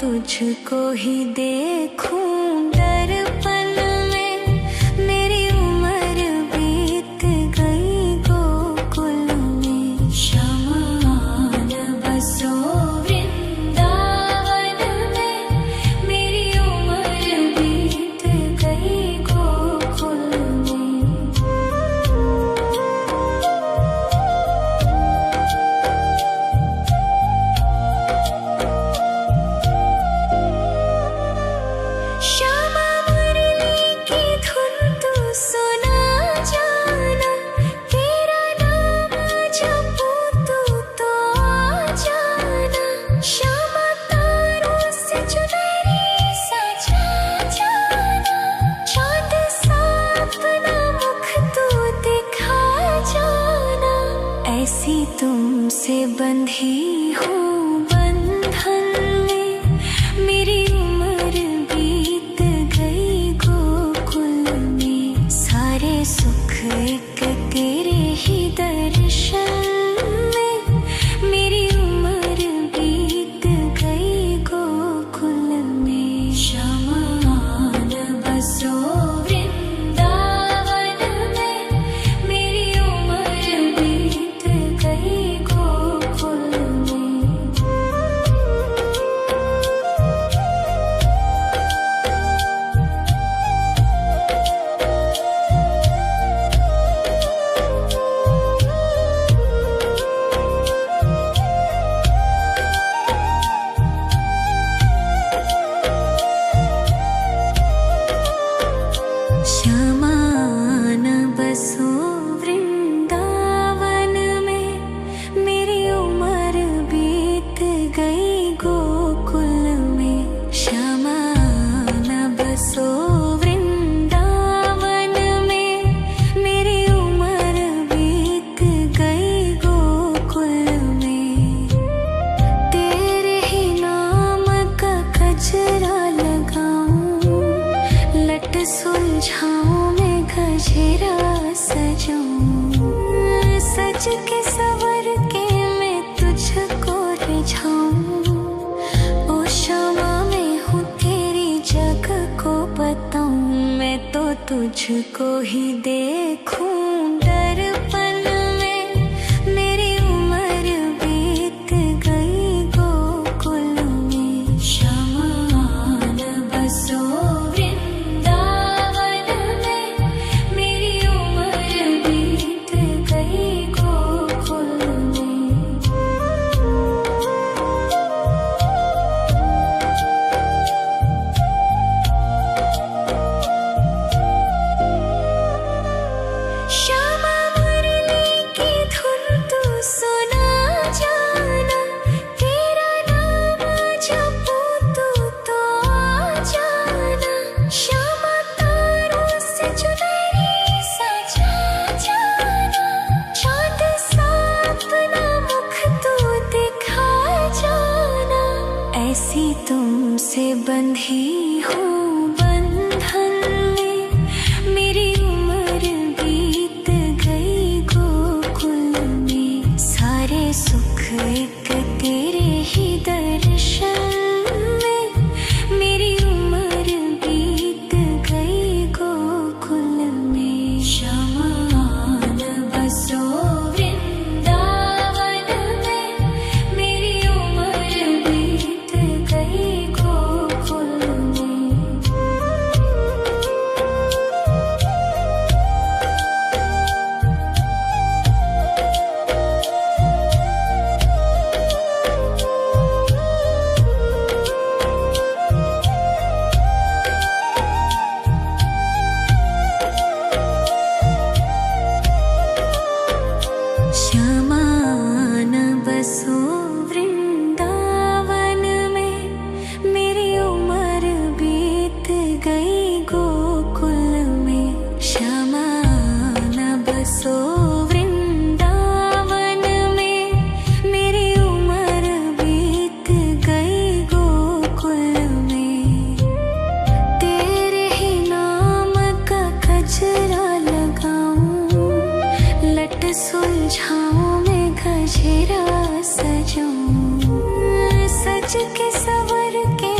तुझको ही देखूं दर्पण में, मेरी उम्र बीत गई गोकुल में। शमान बसो वृंदावन में, मेरी उम्र बीत गई गोकुल में। श्यामा मुरली की धुन तू सुना जाना, तेरा नाम जपूं तू तो आ जाना। श्यामा तारों से चुनरी सजा जाना, चाँद सा अपना मुख तू दिखा जाना। ऐसी तुमसे बंधी हूँ बंधन में, मेरी उम्र बीत गई गोकुल में। सारे सुख एक तेरे ही दर्शन में, मेरी उम्र बीत गई गोकुल में। शमान बसो वृंदावन में, मेरी उम्र बीत गई गोकुल में। श्यामान बसो वृंदावन में, मेरी उम्र बीत गई गोकुल में। श्यामान बसो वृंदावन में, मेरी उम्र बीत गई गोकुल में। तेरे ही नाम का गजरा लगाऊं, लट सुलझाऊं मैं गजरा सजाऊं। सज के सवर के मैं तुझको रिझाऊं। ओ श्यामा मैं हूँ तेरी जग को बताऊं, मैं तो तुझको ही देखूं दर्पण में, मेरी उम्र बीत गई गोकुल में। शमान बसो वृंदावन में, मेरी उम्र बीत गई गोकुल में। श्यामा मुरली की धुन तू सुना जाना, तेरा नाम जपूं तू तो आ जाना। श्यामा तारों से चुनरी सजा जाना, चाँद सा अपना मुख तू दिखा जाना। ऐसी तुमसे बंधी हूँ बंधन में, मेरी उम्र बीत गई गोकुल में। सारे सुख एक तेरे ही दर्शन में, मेरी उम्र बीत गई गोकुल में। शमान बसो वृंदावन में, मेरी उम्र बीत गई गोकुल में। श्यामान बसो वृंदावन में, मेरी उम्र बीत गई गोकुल में। श्यामान बसो वृंदावन में, मेरी उम्र बीत गई गोकुल में। तेरे ही नाम का गजरा लगाऊं, लट सुलझाऊं मैं गजरा सजाऊं। सज के सवर के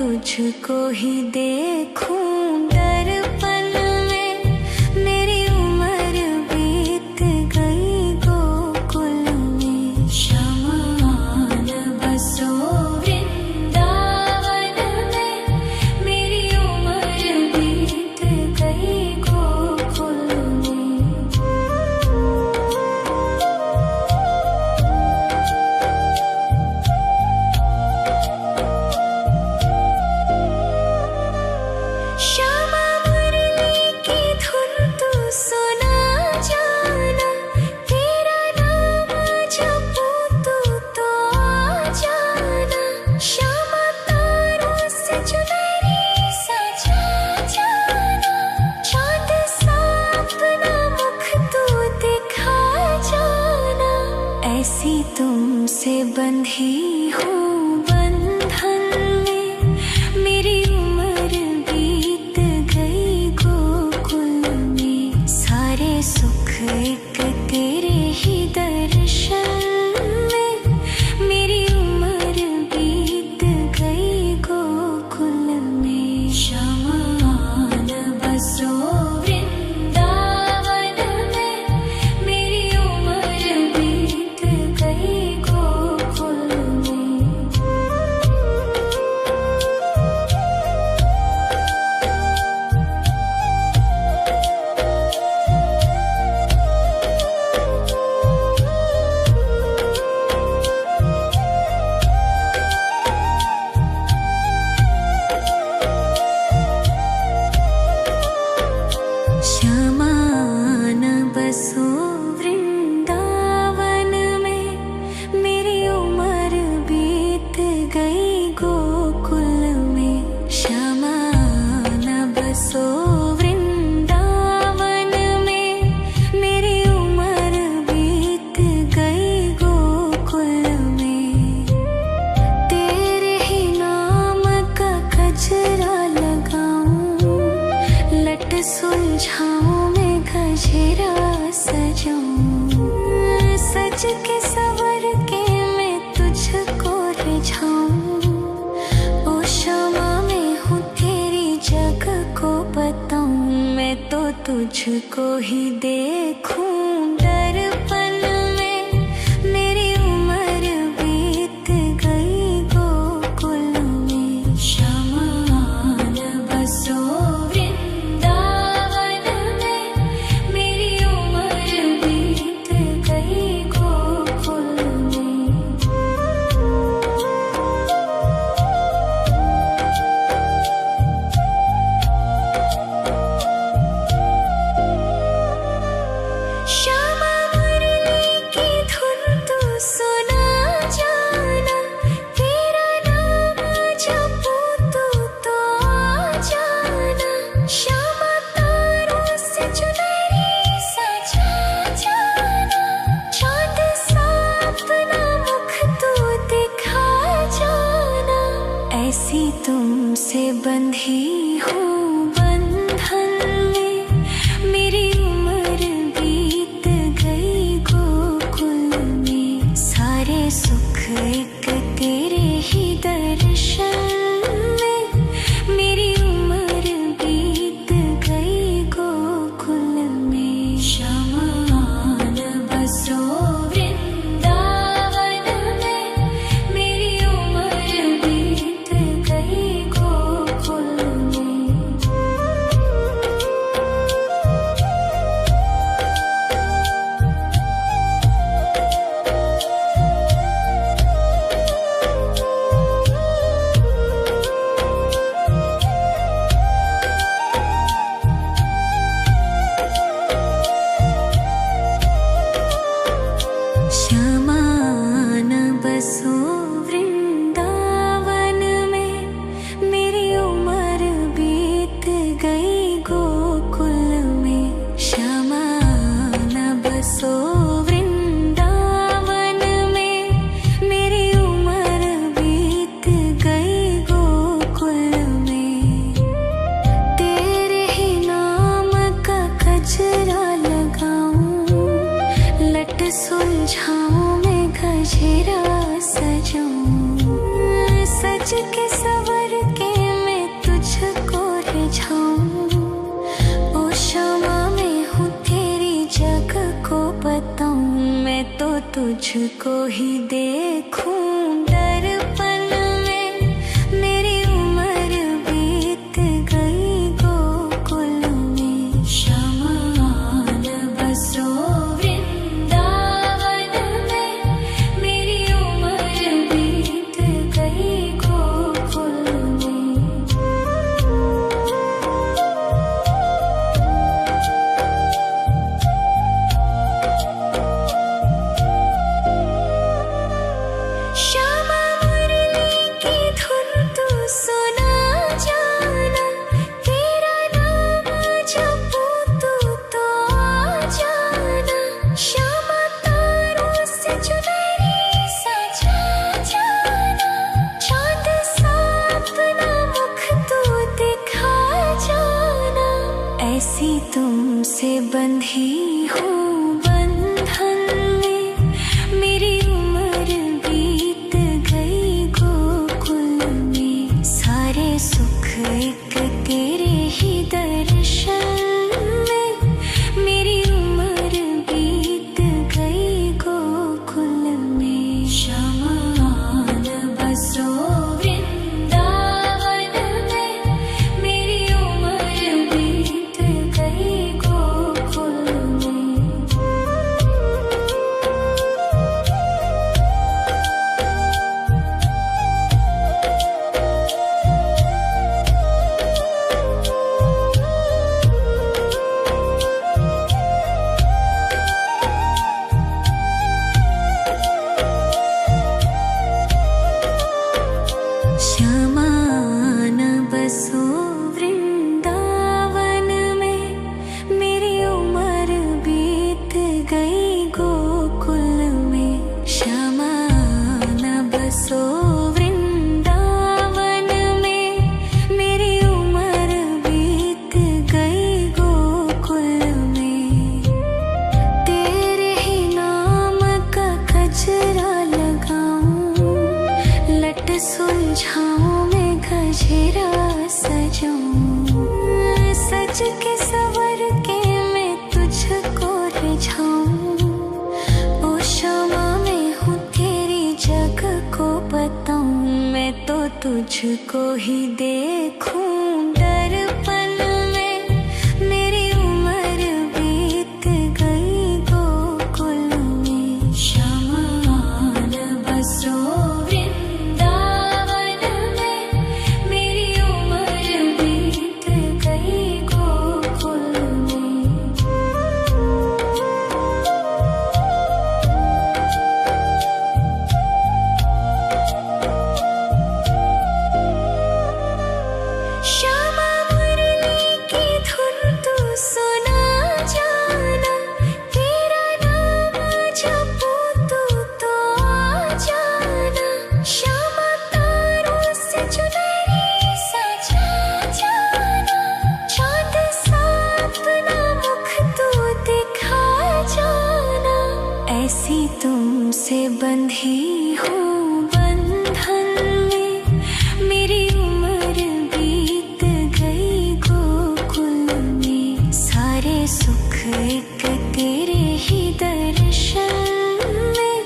तुझको ही देखूं दर्पण में। मेरी उम्र बीत गई गोकुल में। शमान बसो वृंदावन में। मेरी उम्र बीत गई गोकुल में। श्यामा मुरली की धुन तू सुना जाना। तेरा नाम जपूं तू तो आ जाना। श्यामा तारों से चुनरी सजा जाना। चांद सा अपना मुख तू दिखा जाना। ऐसी तुमसे बंधी हूँ बंधन में। मेरी उम्र बीत गई गोकुल में। सारे सुख एक तेरे ही दर्शन में। मेरी उम्र बीत गई गोकुल में। शमान बसो वृंदावन में। मेरी उम्र बीत गई गोकुल में। श्यामान बसो वृंदावन में। मेरी उम्र बीत गई गोकुल में। श्यामान बसो वृंदावन में। मेरी उम्र बीत गई गोकुल में। तेरे ही नाम का गजरा लगाऊं। लट सुलझाऊं मैं गजरा सजाऊं। सज के सवर के मैं तुझको रिझाऊं। ओ क्षमा मैं हूँ तेरी जग को बताऊं। मैं तो तुझको ही देखूं दर्पण में। मेरी उम्र बीत गई गोकुल में। शमान बसो वृंदावन में। मेरी उम्र बीत गई गोकुल में। श्यामा मुरली की धुन तू सुना जाना। तेरा नाम जपूं तू तो आ जाना। श्यामा तारों से चुनरी सजा जाना। चांद सा अपना मुख तू दिखा जाना। ऐसी तुमसे बंधी हूँ बंधन में। मेरी उम्र बीत गई गोकुल में। सारे सुख एक तेरे ही दर्शन में। मेरी उम्र बीत गई गोकुल में। शमान बसो वृंदावन में। मेरी उम्र बीत गई गोकुल में। श्यामान बसो वृंदावन में। मेरी उम्र बीत गई गोकुल में। श्यामान बसो वृंदावन में। मेरी उम्र बीत गई गोकुल में। तेरे ही नाम का गजरा लगाऊं। लट सुलझाऊं मैं गजरा सजाऊं। सज के सवर के तुझको ही देखूं दर्पण में। मेरी उम्र बीत गई गोकुल में। शमान बसो वृंदावन में। मेरी उम्र बीत गई गोकुल में। श्यामा मुरली की धुन तू सुना जाना। तेरा नाम जपूं तू तो आ जाना। श्यामा तारों से चुनरी सजा जाना। चांद सा अपना मुख तू दिखा जाना। ऐसी तुमसे बंधी हूँ बंधन में। मेरी उम्र बीत गई गोकुल में। सारे सुख एक तेरे ही दर्शन में। मेरी उम्र बीत गई गोकुल में। शमान बसो वृंदावन में। मेरी उम्र बीत गई गोकुल में। श्यामान बसो वृंदावन में। मेरी उम्र बीत गई गोकुल में। श्यामान बसो वृंदावन में। मेरी उम्र बीत गई गोकुल में। तेरे ही नाम का गजरा लगाऊं। लट सुलझाऊं मैं गजरा सजाऊं। सज के सवर के मैं तुझको रिझाऊं। ओ क्षमा मैं हूँ तेरी जग को बताऊं। मैं तो तुझको ही देखूं दर्पण में। मेरी उम्र बीत गई गोकुल में। शमान बसो वृंदावन में। मेरी उम्र बीत गई गोकुल में। श्यामा मुरली की धुन तू सुना जाना। तेरा नाम जपूं तू तो आ जाना। श्यामा तारों से चुनरी सजा जाना। चांद सा अपना मुख तू दिखा जाना। ऐसी तुमसे बंधी हूँ बंधन में। मेरी उम्र बीत गई गोकुल में। सारे सुख एक तेरे ही दर्शन में।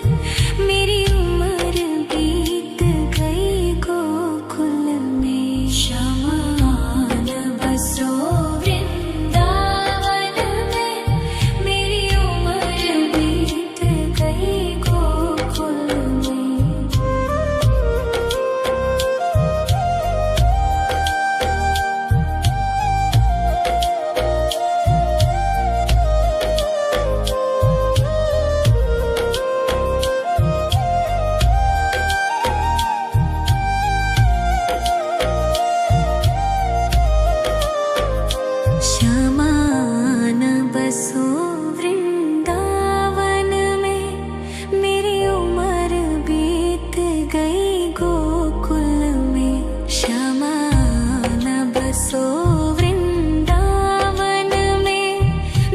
मेरी उम्र बीत गई गोकुल में। शमान बसो वृंदावन में। मेरी उम्र बीत गई गोकुल में। शमान बसो वृंदावन में। मेरी उम्र बीत गई गोकुल में। शमान बसो वृंदावन में।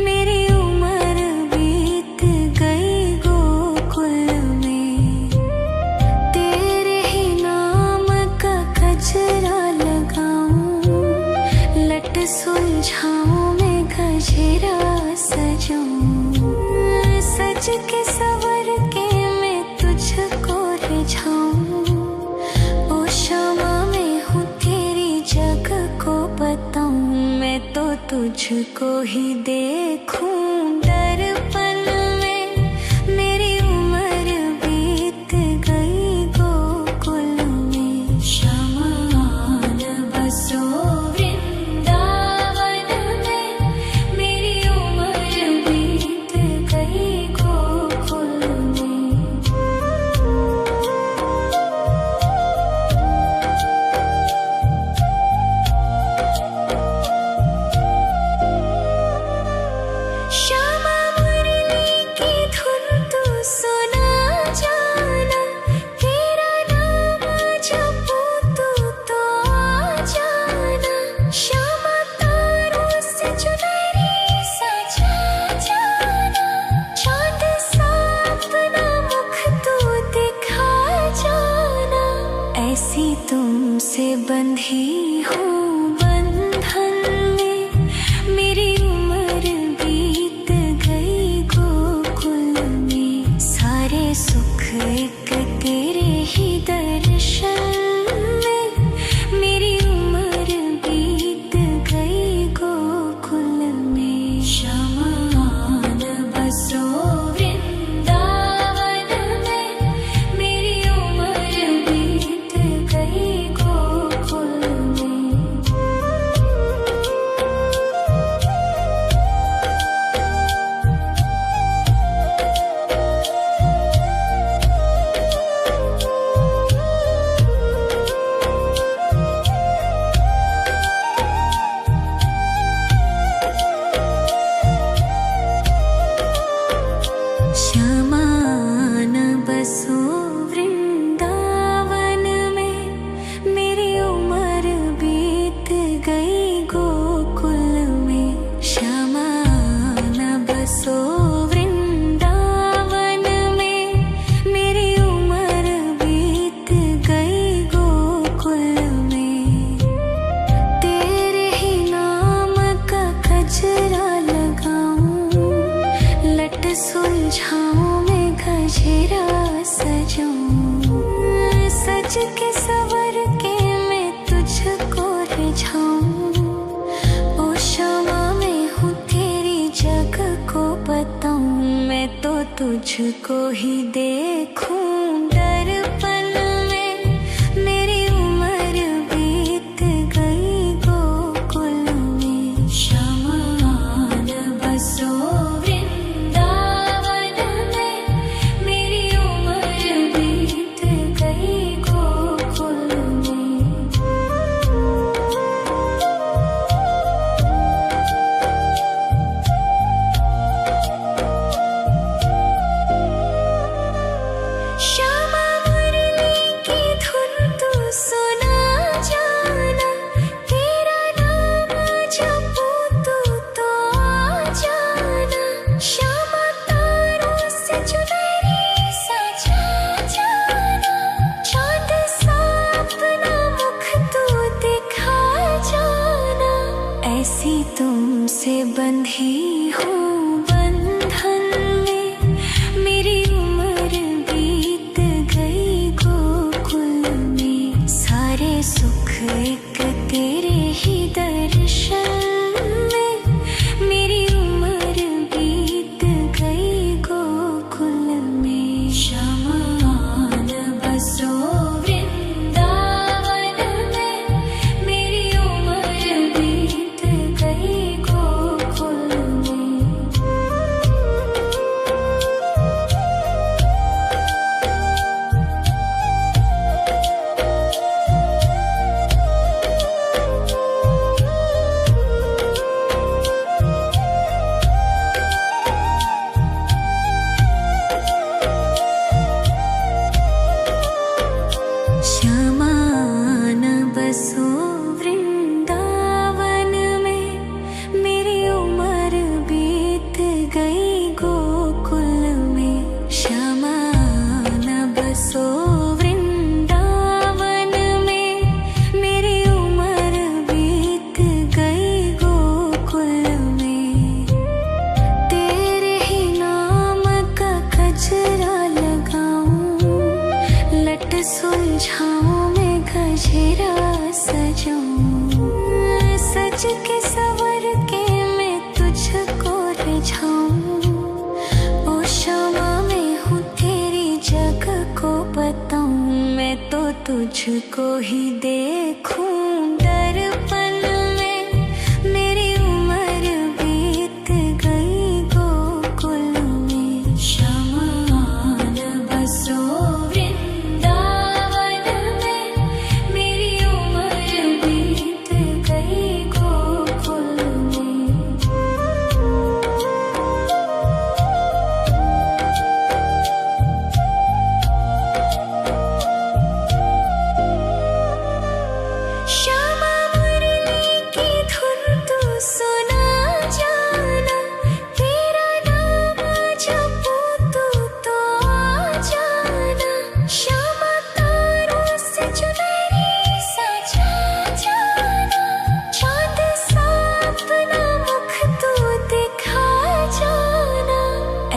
मेरी उम्र बीत गई गोकुल में। तेरे ही नाम का गजरा लगाऊं। लट सुलझाऊं मैं गजरा सजाऊं। सज के सवर के सुलझाऊं। ओ शमा मैं हूँ तेरी जग को बताऊं, मैं तो तुझको ही देखूं दर्पण में। मेरी उम्र बीत गई गोकुल में, शमा न बसो वृंदावन में। मेरी उम्र बीत गई गोकुल में। श्यामा मुरली की धुन तू सुना जाना, तेरा नाम जपूं तू तो आ जाना। श्यामा तारों से चुनरी सजा जाना, चाँद सा अपना मुख तू दिखा जाना। ऐसी तुमसे बंधी हूँ बंधन में, मेरी उम्र बीत गई गोकुल में। सारे सुख एक तेरे ही दर्शन में, मेरी उम्र बीत गई गोकुल में। शमा न बसो वृंदावन में, मेरी उम्र बीत गई गोकुल में। श्यामा न बसो वृंदावन में, मेरी उम्र बीत गई गोकुल में। श्यामा न बसो वृंदावन में, मेरी उम्र बीत गई गोकुल में। तेरे ही नाम का गजरा लगाऊं, लट सुलझाऊं मैं गजरा सजाऊं। सज के सवर के मैं तुझको रिझाऊं। ओ शमा मैं हूँ तेरी जग को बताऊं, मैं तो तुझको ही देखूं दर्पण में। मेरी उम्र बीत गई गोकुल में। शमा न बसो वृंदावन में, मेरी उम्र बीत गई गोकुल में। श्यामा मुरली की धुन तू सुना जाना, तेरा नाम जपूं तू तो आ जाना। श्यामा तारों से चुनरी सजा जाना, चाँद सा अपना मुख तू दिखा जाना। ऐसी तुमसे बंधी हूँ बंधन में, मेरी उम्र बीत गई गोकुल में। सारे सुख एक तेरे ही दर्शन में, मेरी उम्र बीत गई गोकुल में। शमा न बसो वृंदावन में, मेरी उम्र बीत गई गोकुल में। लट सुलझाऊं मैं गजरा सजाऊं, सज के सवर के मैं तुझको रिझाऊं। ओ शामा मैं हूँ तेरी जग को बताऊं, मैं तो तुझको ही देखूं दर्पण में। मेरी उम्र बीत गई गोकुल में, शमान बसो वृंदावन में। मेरी उम्र बीत गई गोकुल में। श्यामा मुरली की धुन तू सुना जाना, तेरा नाम जपूं तो आ जाना। श्यामा तारों से चुनरी सजा जाना, चांद सा अपना मुख तू दिखा जाना।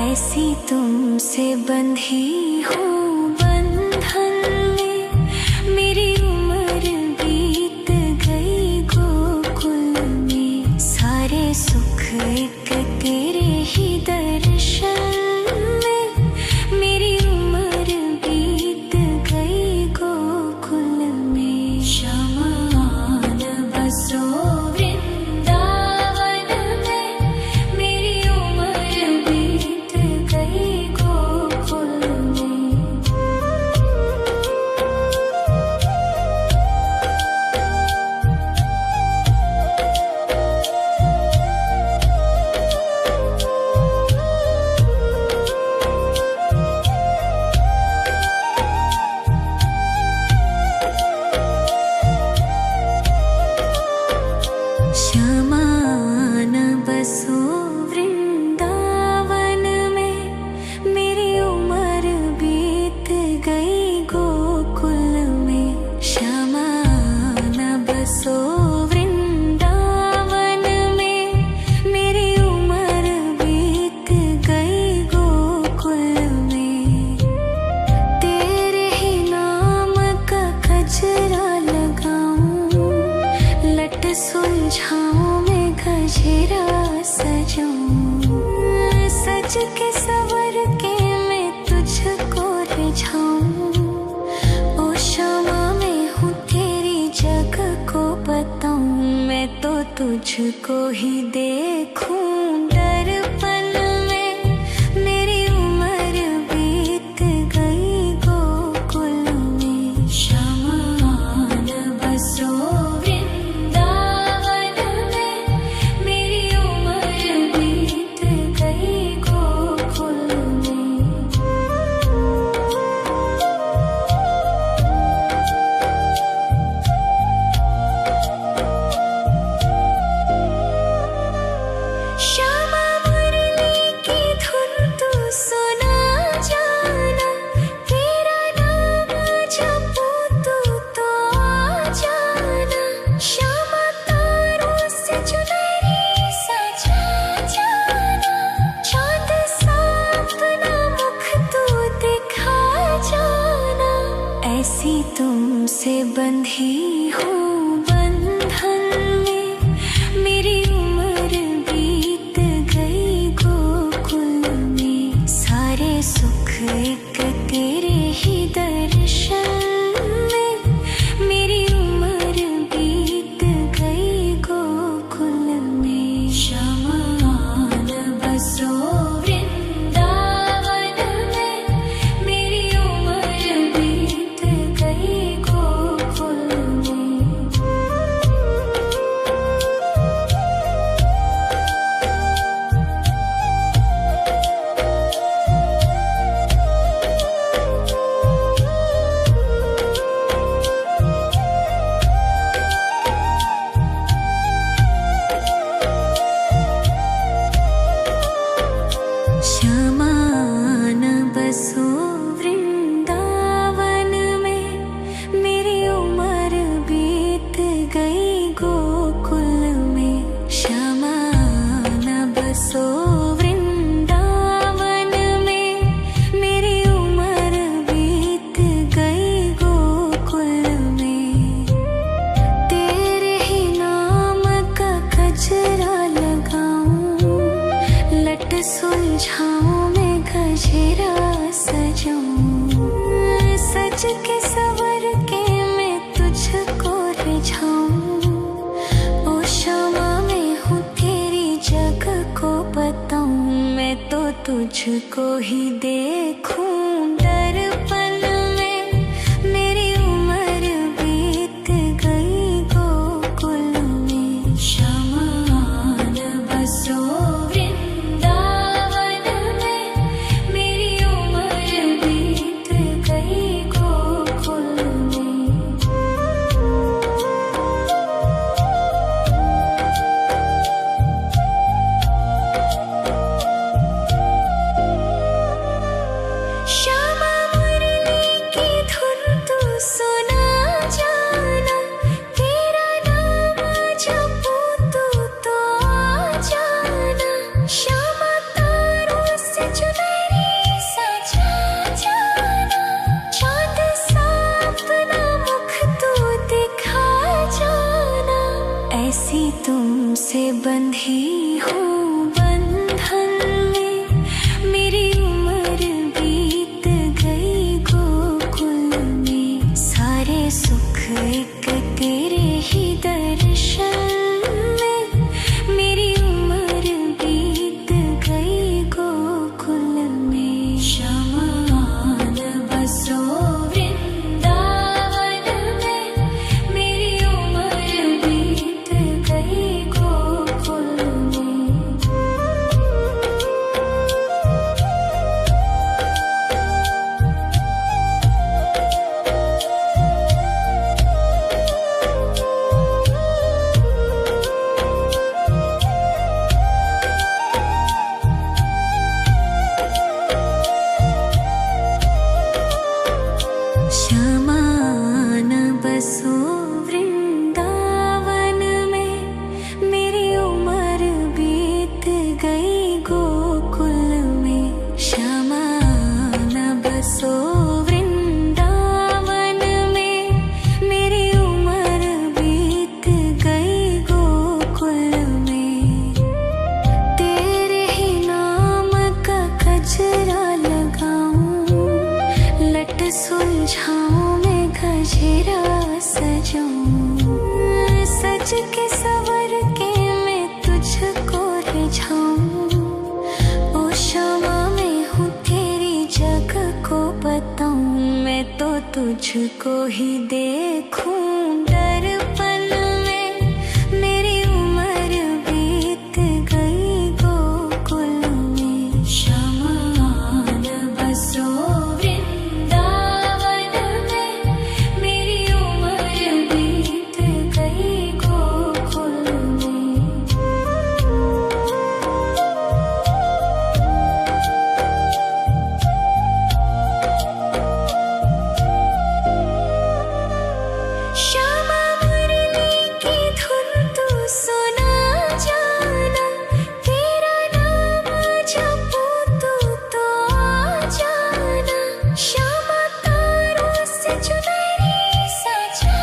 ऐसी तुमसे बंधी हूँ बंधन में, मेरी उम्र बीत गई गोकुल में। सारे सुख एक तेरे ही दर्शन में, मेरी उम्र बीत गई गोकुल में। शमान बसो वृंदावन में, मेरी उम्र बीत गई गोकुल में। श्यामान बसो वृंदावन में, मेरी उम्र बीत गई गोकुल में। श्यामान बसो वृंदावन में, मेरी उम्र बीत गई गोकुल में। तेरे ही नाम का गजरा लगाऊं, लट सुलझाऊं मैं गजरा सजाऊं, सज के सवर के मैं तुझको रिझाऊं। ओ शामा मैं हूँ तेरी जग को बताऊं, मैं तो तुझको ही देखूं दर्पण में। मेरी उम्र बीत गई गोकुल में, शमान बसो वृंदावन में। मेरी उम्र बीत गई गोकुल में। श्यामा मुरली की धुन तू सुना जाना, तेरा नाम जपूं तो आ जाना। श्यामा तारों से चुनरी सजा जाना, चांद सा अपना मुख तू दिखा जाना। ऐसी तुमसे बंधी हूँ बंधन में, मेरी उम्र बीत गई गोकुल में। सारे सुख एक तेरे ही दर्शन में, मेरी उम्र बीत गई गोकुल में। शमान बसो वृंदावन में, मेरी उम्र बीत गई गोकुल में। सजाऊं, सज के सवर के मैं तुझको रिझाऊं। ओ क्षमा मैं हूँ तेरी जग को बताऊं, मैं तो तुझको ही देखूं। दर्पण में मेरी उम्र बीत गई गोकुल में, शमान बसो वृंदावन में। मेरी उम्र बीत गई गोकुल में। श्यामा मुरली की धुन तू सुना जाना, तेरा नाम जपूं तो आ जाना। श्यामा तारों से चुनरी सजा जाना, चांद सा अपना मुख तू दिखा जाना। ऐसी तुमसे बंधी हूँ बंधन में, मेरी उम्र बीत गई गोकुल में। सारे सुख एक तेरे ही दर्शन में, मेरी उम्र बीत गई गोकुल में। शमान बसो वृंदावन में, मेरी उम्र बीत गई गोकुल में। शमान बसो वृंदावन में, मेरी उम्र बीत गई गोकुल में। शमान बसो वृंदावन में, मेरी उम्र बीत गई गोकुल में। तेरे ही नाम का गजरा लगाऊं, लट सुलझाऊं मैं गजरा सजाऊं। सज के सवर के मैं तुझको रिझाऊं। ओ क्षमा मैं हूँ तेरी जग को बताऊं, मैं तो तुझको ही देखूं। दर्पण में मेरी उम्र बीत गई गोकुल में। शमान बसो वृंदावन में, मेरी उम्र बीत गई गोकुल में। श्यामा मुरली की धुन तू सुना जाना, तेरा नाम जपूं तो आ जाना। श्यामा तारों से चुनरी सजा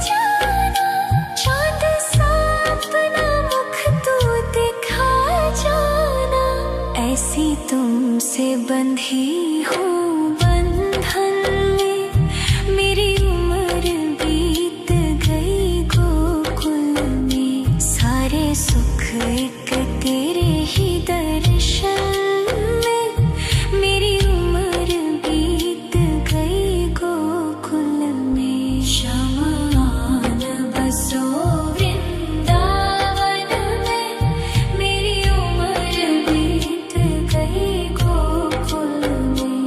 जाना, चांद सा अपना मुख तू दिखा जाना। ऐसी तुमसे बंधी हूँ बंधन में, मेरी उम्र बीत गई गोकुल में। सारे सुख एक तेरे ही दर्शन में, मेरी उम्र बीत गई गोकुल में। शमान बसो वृंदावन में, मेरी उम्र बीत गई गोकुल में।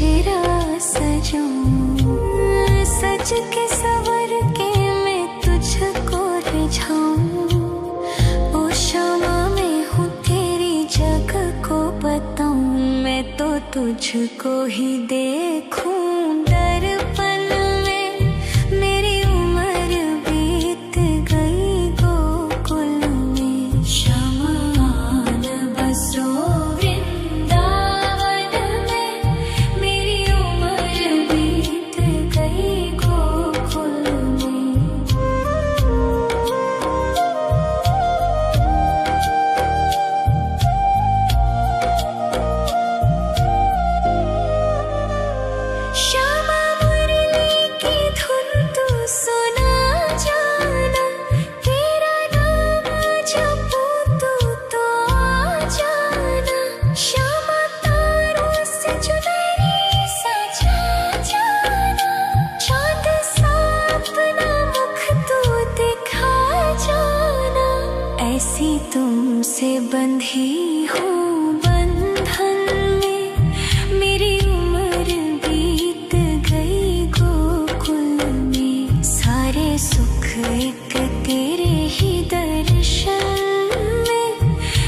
गजरा सजाऊं, सज के सवर के मैं तुझको रिझाऊं। ओ शामा मैं हूँ तेरी जग को बताऊं, मैं तो तुझको ही देखूं दर्पण में। मेरी उम्र बीत गई गोकुल में, श्यामा आन बसो वृंदावन में। मेरी उम्र बीत गई गोकुल में। श्यामा मुरली की धुन तू सुना जाना, तेरा नाम जपूं तो आ जाना। श्यामा तारों से चुनरी सजा जाना, चाँद सा अपना मुख तू दिखा जाना। ऐसी तुमसे बंधी हूँ बंधन में, मेरी उम्र बीत गई गोकुल में। सारे सुख एक तेरे ही दर्शन में,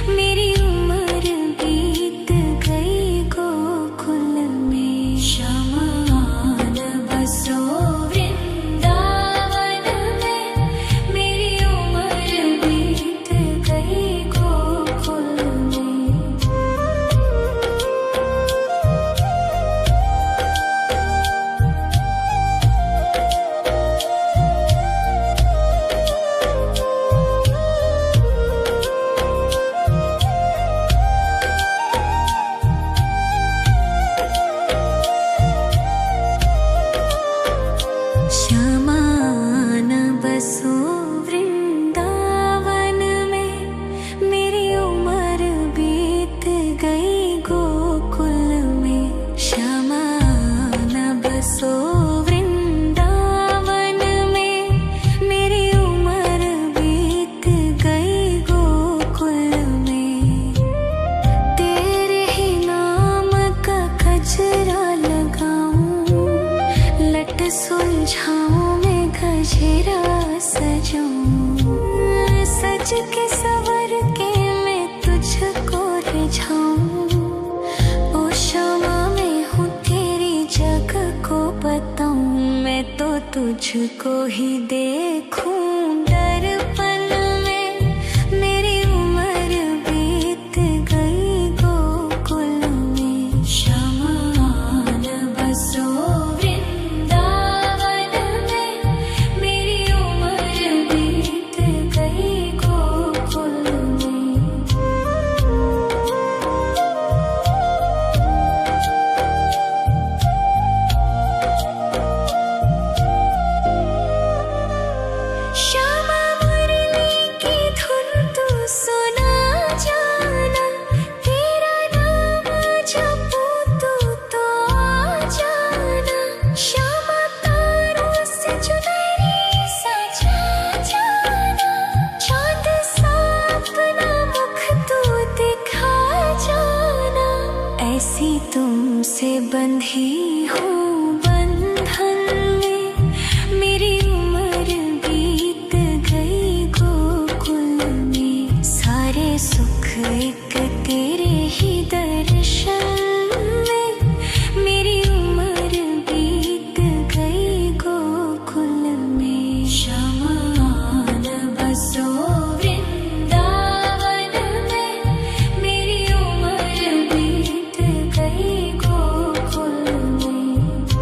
मेरी उम्र बीत गई गोकुल में। श्यामा आन बसो वृंदावन में, मेरी उम्र बीत गई गोकुल में। श्यामा आन बसो वृंदावन में, मेरी उम्र बीत गई गोकुल में। श्यामा आन बसो वृंदावन में, मेरी उम्र बीत गई गोकुल में। तेरे ही नाम का गजरा लगाऊं, लट सुलझाऊं मैं गजरा सजाऊं। सज के सवर के मैं तुझको रिझाऊं। ओ शामा मैं हूँ तेरी जग को बताऊं, मैं तो तुझको ही देखूं दर्पण में। मेरी उम्र बीत गई गोकुल में। श्यामा आन बसो वृंदावन में, मेरी उम्र बीत गई गोकुल में। श्यामा मुरली की धुन तू सुना जाना, तेरा नाम जपूं तो आ जाना। श्यामा तारों से चुनरी सजा जाना, चाँद सा अपना मुख तू दिखा जाना। ऐसी तुमसे बंधी हूँ बंधन में, मेरी उम्र बीत गई गोकुल में। सारे सुख एक तेरे ही दर्शन में, मेरी उम्र बीत गई गोकुल में। श्यामा आन बसो वृंदावन में, मेरी उम्र बीत गई गोकुल में।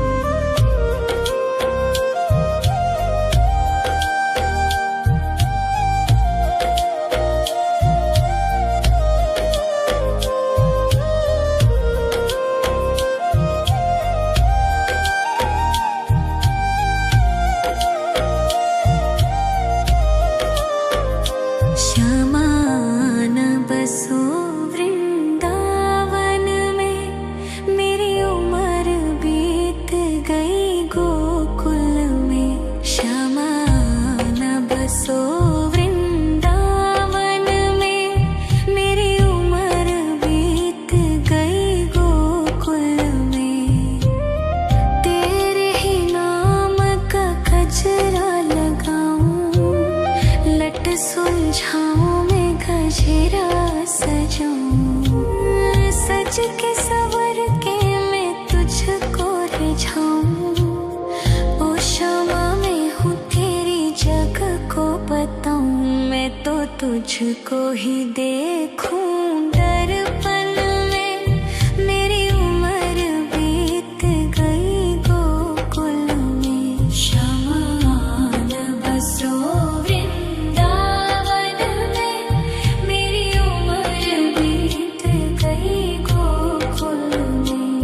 सज के सवर के मैं तुझको रिझाऊं। ओ क्षमा मैं हूँ तेरी जग को बताऊं। मैं तो तुझको ही देखूं दर्पण में। मेरी उम्र बीत गई गोकुल में। श्यामान बसो वृंदावन में। मेरी उम्र बीत गई गोकुल में।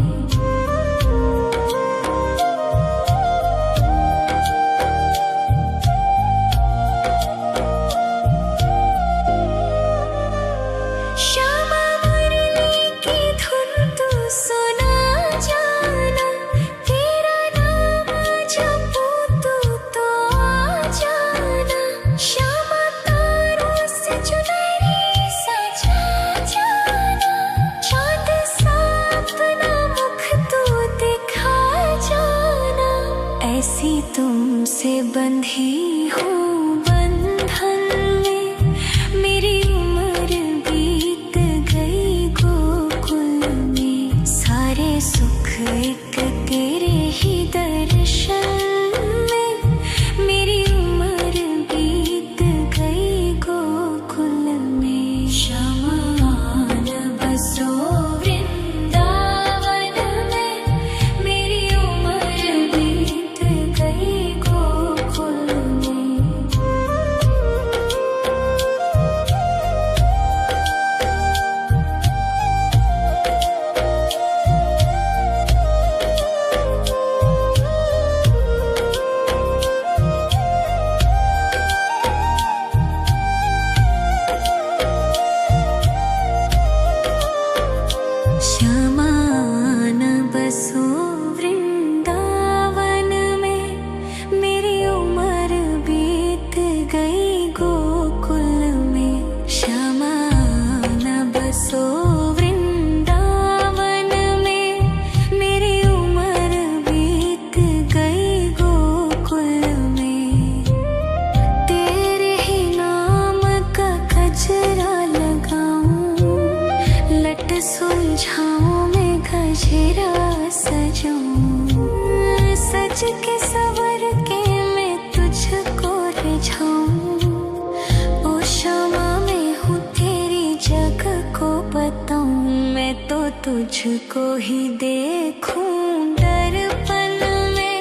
श्यामा मुरली की धुन तू सुना जाना। तेरा नाम जपूं तो आ जाना। श्यामा तारों से चुनरी सजा जाना। चांद सा अपना मुख तू दिखा जाना। ऐसी तुमसे बंधी हूँ बंधन में। मेरी उम्र बीत गई गोकुल में। सारे सुख एक तेरे ही दर्शन में। मेरी उम्र बीत गई गोकुल में। श्यामान बसो वृंदावन में। मेरी उम्र बीत गई गोकुल में। श्यामान बसो वृंदावन में। मेरी उम्र बीत गई गोकुल में। श्यामान बसो वृंदावन में। मेरी उम्र बीत गई गोकुल में। तेरे ही नाम का गजरा लगाऊं। लट सुलझाऊं मैं गजरा सजाऊं। सज के सवर के मैं तुझको रिझाऊं। ओ क्षमा मैं हूँ तेरी जग को बताऊं। मैं तो तुझको ही देखूं दर्पण में।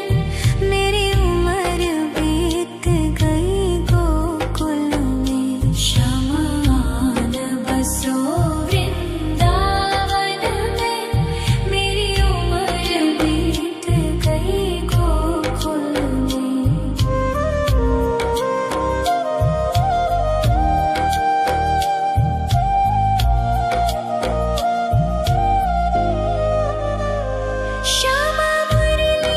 मेरी उम्र बीत गई गोकुल में। श्यामान बसो वृंदावन में। मेरी उम्र बीत गई गोकुल में। श्यामा मुरली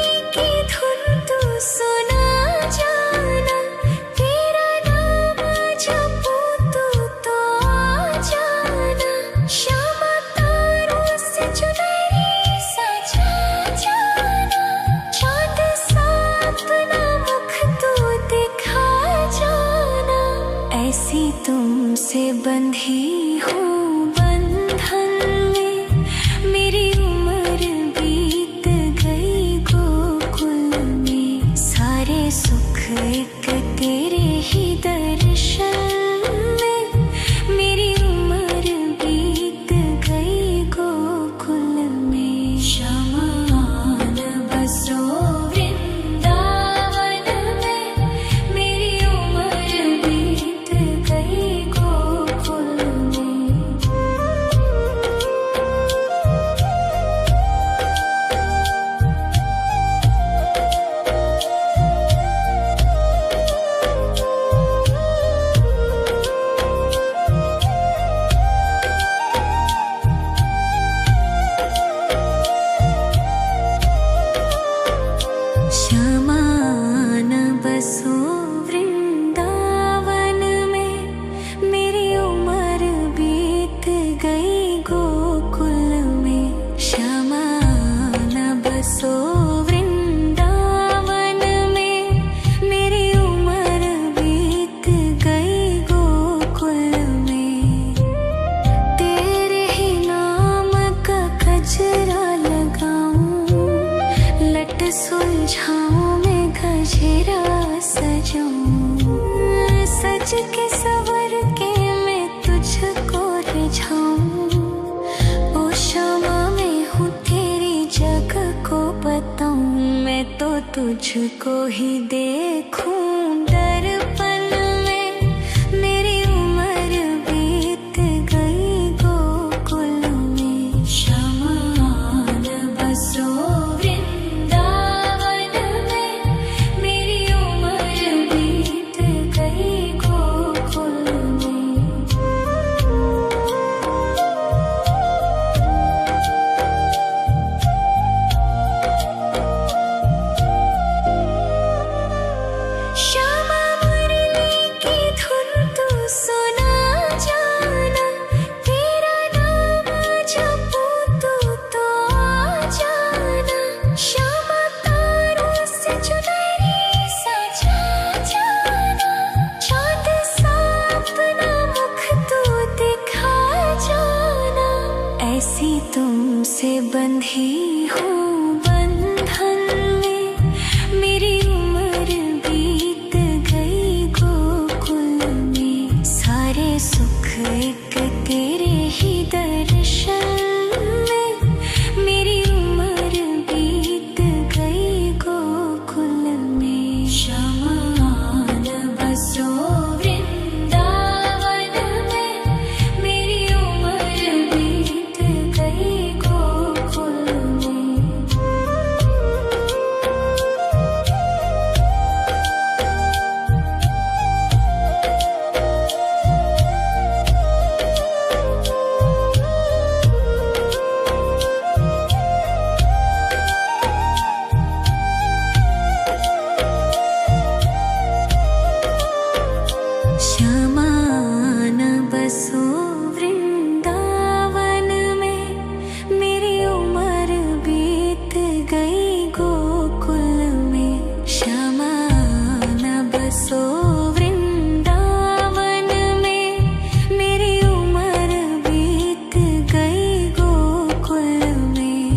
सुलझाऊं मैं गजरा सजाऊं, सज के सवर के मैं तुझको रिझाऊं। ओ शमा मैं हूँ तेरी जग को बताऊं, मैं तो तुझको ही देखूं दर्पण में। मेरी उम्र बीत गई गोकुल में, शमान बसो वृंदावन में। मेरी उम्र बीत गई गोकुल में। श्यामा मुरली की धुन तू सुना जाना, तेरा नाम जपूं तो आ जाना। श्यामा तारों से चुनरी सजा जाना, चाँद सा अपना मुख तू दिखा जाना। ऐसी तुमसे बंधी हूँ बंधन में, मेरी उम्र बीत गई गोकुल में। सारे सुख एक तेरे ही दर्शन में, मेरी उम्र बीत गई गोकुल में। शमान बसो वृंदावन में, मेरी उम्र बीत गई गोकुल में। शमान बसो वृंदावन में, मेरी उम्र बीत गई गोकुल में। शमान बसो वृंदावन में, मेरी उम्र बीत गई गोकुल में।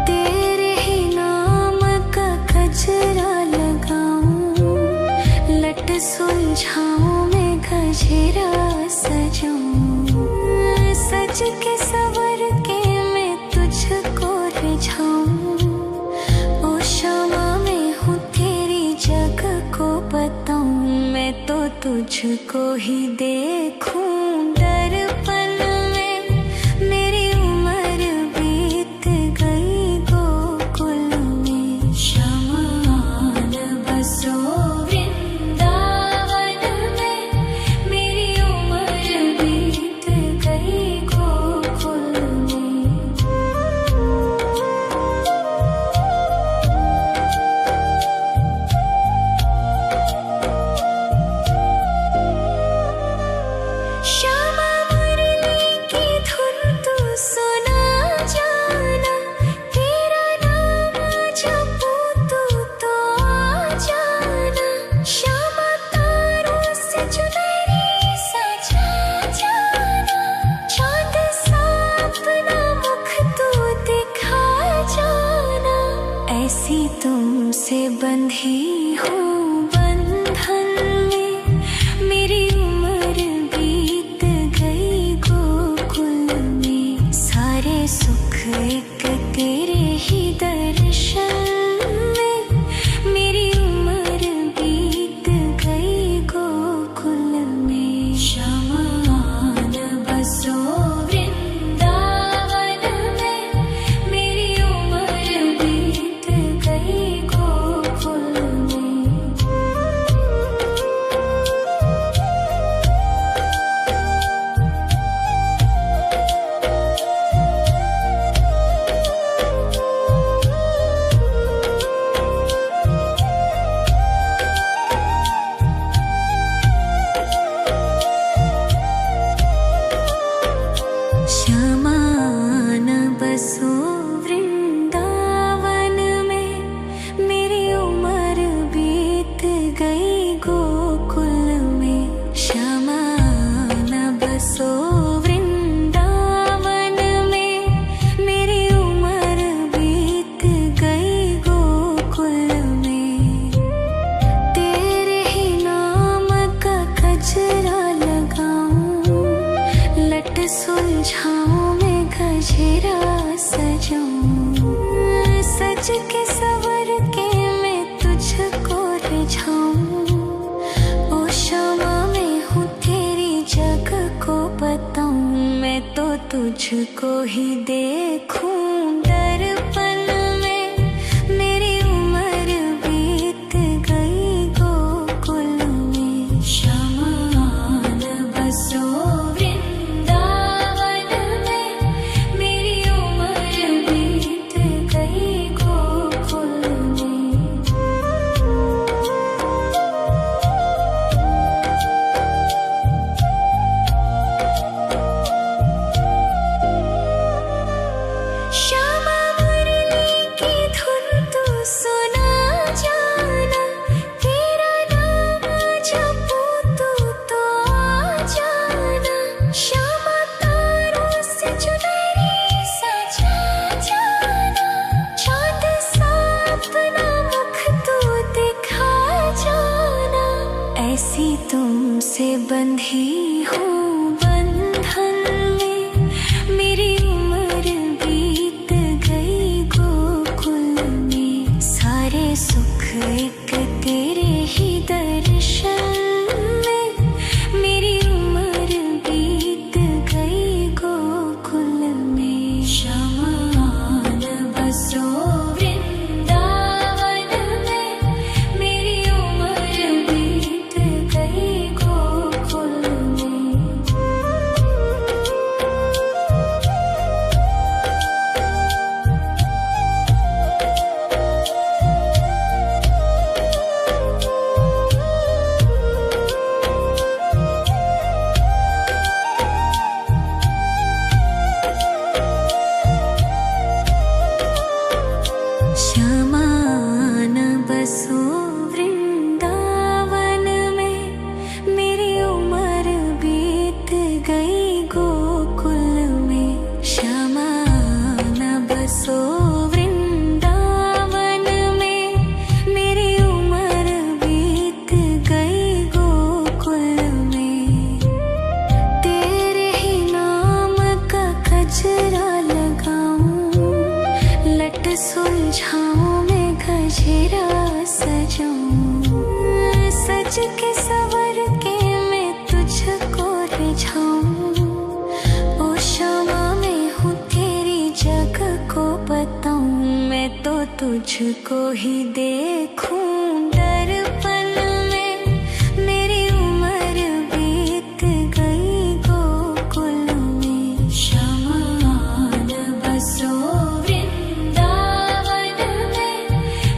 तेरे ही नाम का गजरा लगाऊं, लट सुलझाऊं मैं गजरा सजाऊं। सज के सवर के मैं तुझको रिझाऊं। ओ शमा मैं हूँ तेरी जग को बताऊं, मैं तो तुझको ही देखूं दर्पण में। मेरी उम्र बीत गई गोकुल में। शमान बसो वृंदावन में, मेरी उम्र बीत गई गोकुल में। श्यामा मुरली की धुन तू सुना जाना, तेरा नाम जपूं तो आ जाना। श्यामा तारों से चुनरी सजा जाना, चाँद सा अपना मुख तू दिखा जाना। ऐसी तुमसे बंधी हूँ बंधन में, मेरी उम्र बीत गई गोकुल में। सारे सुख एक तेरे ही दर्शन में, मेरी उम्र बीत गई गोकुल में। शमान बसो वृंदावन में, मेरी उम्र बीत गई गोकुल में। शमान बसो वृंदावन में, मेरी उम्र बीत गई गोकुल में। शमान बसो वृंदावन में, मेरी उम्र बीत गई गोकुल सुलझाऊं मैं गजरा सजाऊं, सज के सवर के मैं तुझको रिझाऊं। ओ शमा मैं हूँ तेरी जग को बताऊं, मैं तो तुझको ही देखूं दर्पण में। मेरी उम्र बीत गई गोकुल में, शमा न बसो वृंदावन में। मेरी उम्र बीत गई गोकुल में। श्यामा मुरली की धुन तू सुना जाना, तेरा नाम जपूं तो आ जाना। श्यामा तारों से चुनरी सजा जाना, चाँद सा अपना मुख तू दिखा जाना। ऐसी तुमसे बंधी हूँ बंधन में, मेरी उम्र बीत गई गोकुल में। सारे सुख एक तेरे ही दर्शन में, मेरी उम्र बीत गई गोकुल में। शमा न बसो वृंदावन में, मेरी उम्र बीत गई गोकुल में। श्यामा न बसो वृंदावन में, मेरी उम्र बीत गई गोकुल में। श्यामा न बसो वृंदावन में, मेरी उम्र बीत गई गोकुल में। तेरे ही नाम का गजरा लगाऊं, लट सुलझाऊं मैं गजरा सजाऊं। सज के सवर के मैं तुझको रिझाऊं। ओ शमा मैं हूँ तेरी जग को बताऊं, मैं तो तुझको ही देखूं दर्पण में। मेरी उम्र बीत गई गोकुल में। शमा न बसो वृंदावन में,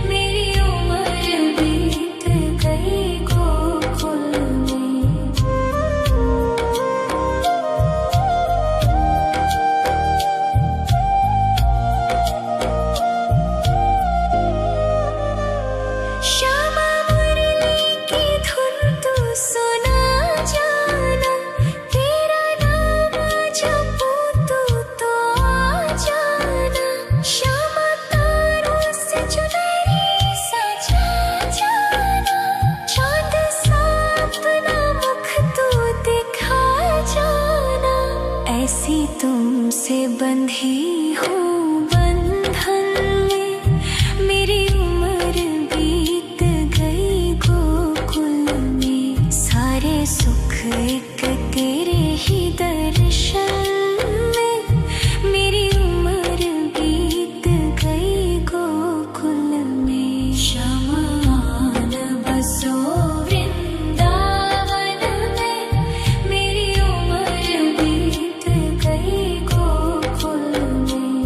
मेरी उम्र बीत गई गोकुल में। श्यामा मुरली की धुन तू सुना जाना, तेरा नाम जपूं तो आ जाना। श्यामा तारों से चुनरी सजा जाना, चाँद सा अपना मुख तू दिखा जाना। ऐसी तुमसे बंधी हूँ बंधन में, मेरी उम्र बीत गई गोकुल में। सारे सुख एक तेरे ही दर्शन में, मेरी उम्र बीत गई गोकुल में। शमा न बसो वृंदावन में, मेरी उम्र बीत गई गोकुल में।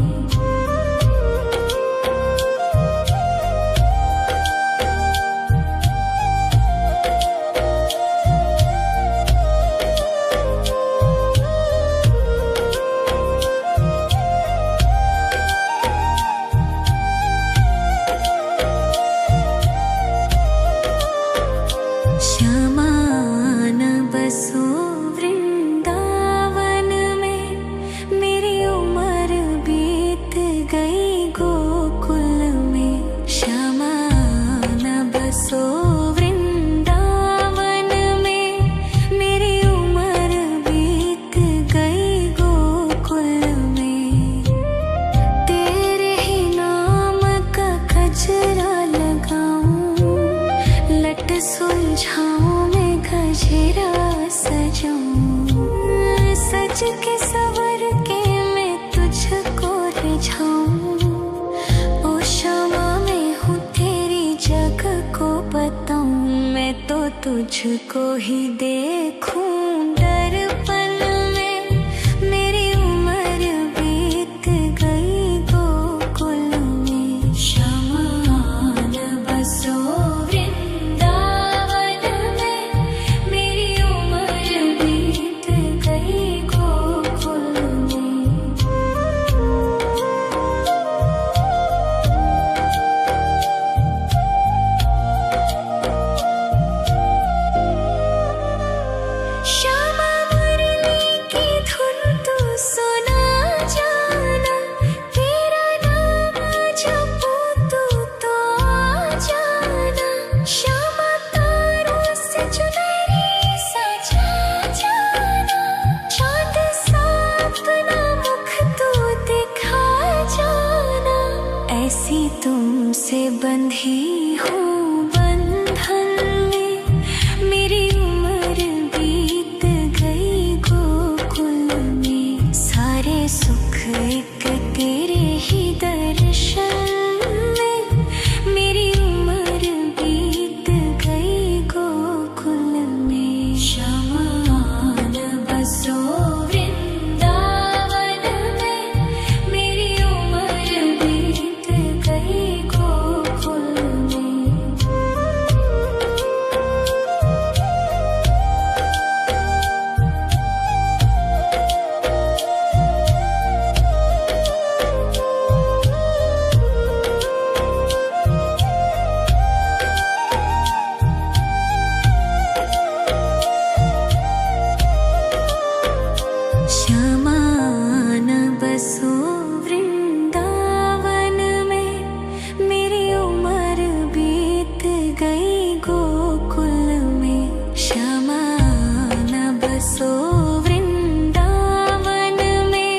सवर के मैं तुझको रिझाऊं। ओ क्षमा मैं हूँ तेरी जग को बताऊं। मैं तो तुझको ही देखूं दर्पण में। मेरी उम्र बीत गई गोकुल में। श्यामान बसो वृंदावन में। मेरी उम्र बीत गई गोकुल में। श्यामा मुरली की धुन तू सुना जाना। तेरा नाम जपूं तू तो आ जाना। श्यामा तारों से चुनरी सजा जाना। चाँद सा अपना मुख तू दिखा जाना। ऐसी तुमसे बंधी हूँ बंधन में। मेरी उम्र बीत गई गोकुल में। सारे सुख एक तेरे ही दर्शन में। मेरी उम्र बीत गई गोकुल में। श्यामान बसो वृंदावन में। मेरी उम्र बीत गई गोकुल में। श्यामान बसो वृंदावन में। मेरी उम्र बीत गई गोकुल में। श्यामान बसो वृंदावन में।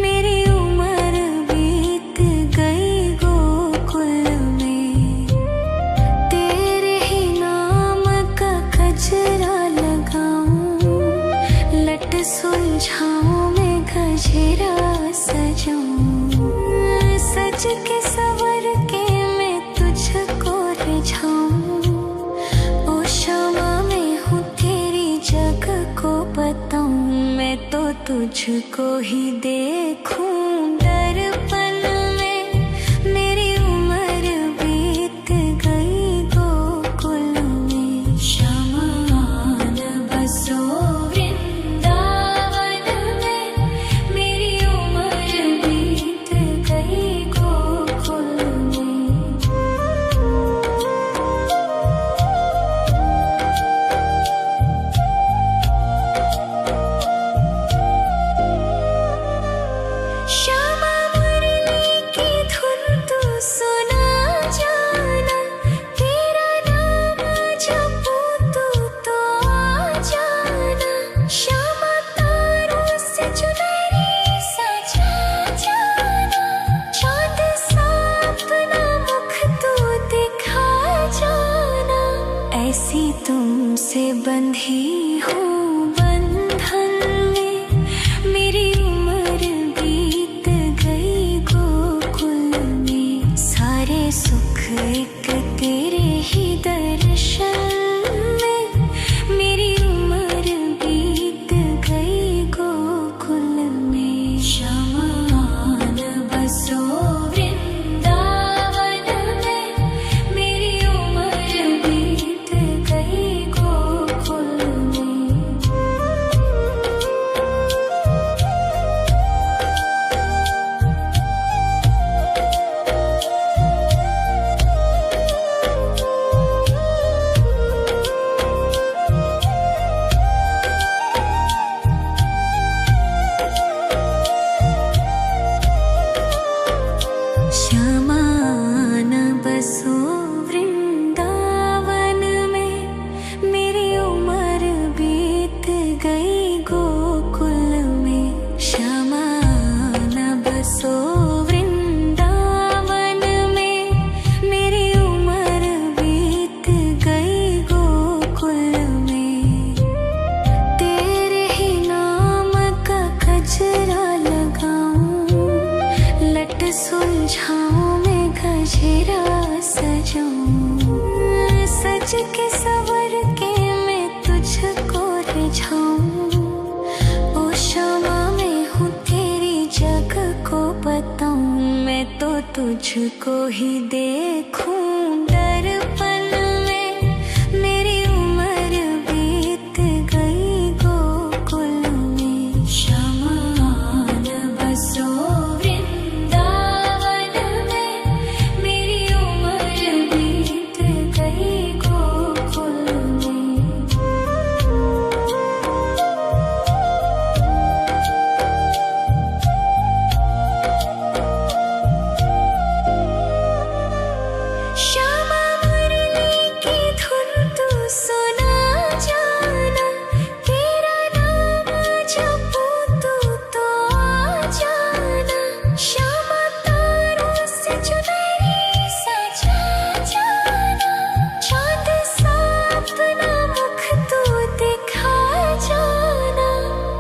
मेरी उम्र बीत गई गोकुल में। तेरे ही नाम का गजरा लगाऊं। लट सुलझाऊं मैं गजरा सजाऊं। सज के सवर के मैं तुझको रिझाऊं। ओ क्षमा मैं हूँ तेरी जग को बताऊं। मैं तो तुझको ही देखूं दर्पण में। मेरी उम्र बीत गई गोकुल में। श्यामान बसो वृंदावन में। मेरी उम्र बीत गई गोकुल में। श्यामा मुरली सुलझाऊं मैं गजरा सजाऊं, सज के सवर के मैं तुझको रिझाऊं। ओ शमा मैं हूँ तेरी जग को बताऊं, मैं तो तुझको ही देखूं। दर्पण में मेरी उम्र बीत गई गोकुल में, शमान बसो वृंदावन में, मेरी उम्र बीत गई गोकुल में। श्यामा मुरली की धुन तू सुना जाना, तेरा नाम जपूं तो आ जाना। श्यामा तारों से चुनरी सजा जाना, चाँद सा अपना मुख तू दिखा जाना।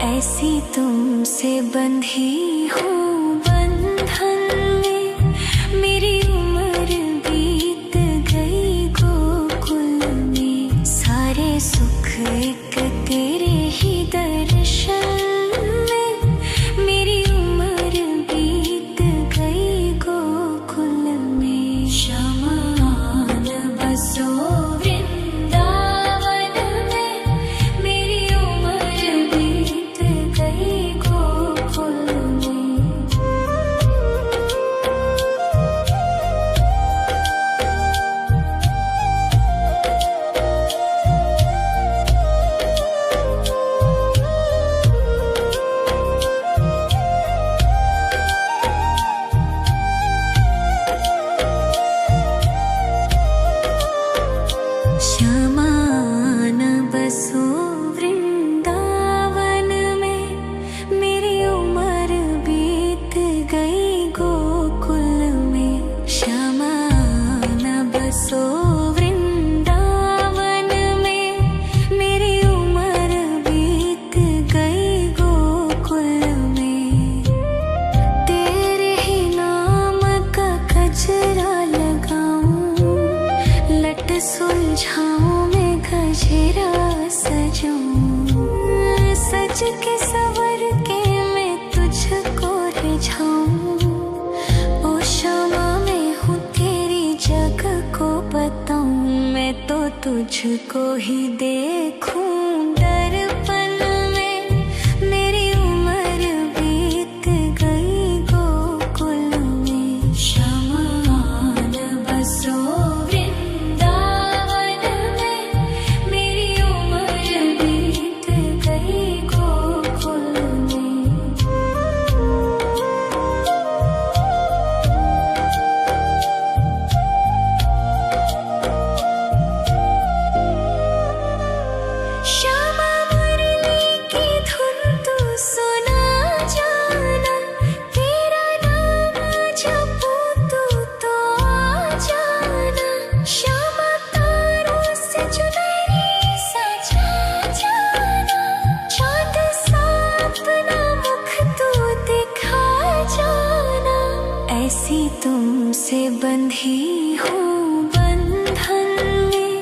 ऐसी तुमसे बंधी हूँ बंधन में, मेरी उम्र बीत गई गोकुल में। सारे सुख एक तेरे ही दर्शन में, मेरी उम्र बीत गई गोकुल में। शमान बसो वृंदावन में, मेरी उम्र बीत गई गोकुल में। शमान बसो वृंदावन में, मेरी उम्र बीत गई गोकुल में। शमान बसो वृंदावन में, मेरी उम्र बीत गई गोकुल में। तेरे ही नाम का गजरा लगाऊं, लट सुलझाऊं मैं गजरा सजाऊं, सज के सवर के मैं तुझको रिझाऊं। ओ शमा मैं हूँ तेरी जग को बताऊं, मैं तो तुझको ही देखूं। दर्पण में मेरी उम्र बीत गई गोकुल में, शमान बसो वृंदावन में, मेरी उम्र बीत गई गोकुल में। श्यामा मुरली की धुन तू सुना जाना, तेरा नाम जपूं तो आ जाना। श्यामा तारों से चुनरी सजा जाना, चाँद सा अपना मुख तू दिखा जाना। ऐसी तुमसे बंधी हूँ बंधन में,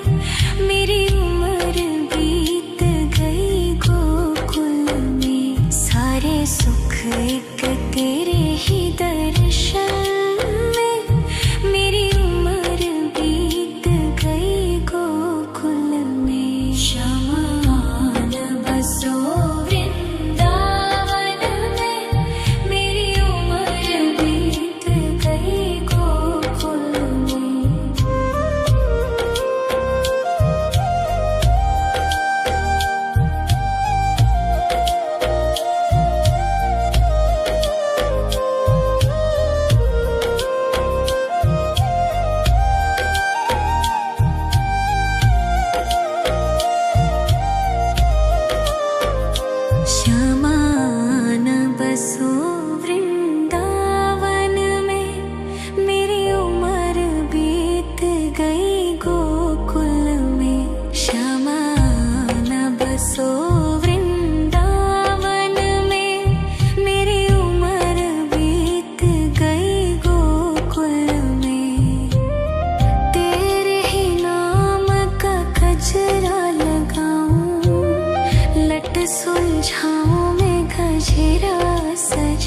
मेरी उम्र बीत गई गोकुल में। सारे सुख एक तेरे ही दर्शन में, मेरी उम्र बीत गई गोकुल में। शमान बसो वृंदावन में, मेरी उम्र बीत गई गोकुल में।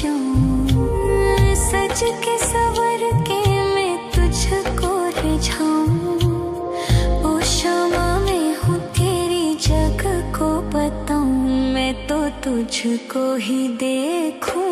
जाऊं, सज के सवर के मैं तुझको रिझाऊं। ओ शमा मैं हूँ तेरी जग को बताऊं, मैं तो तुझको ही देखूं।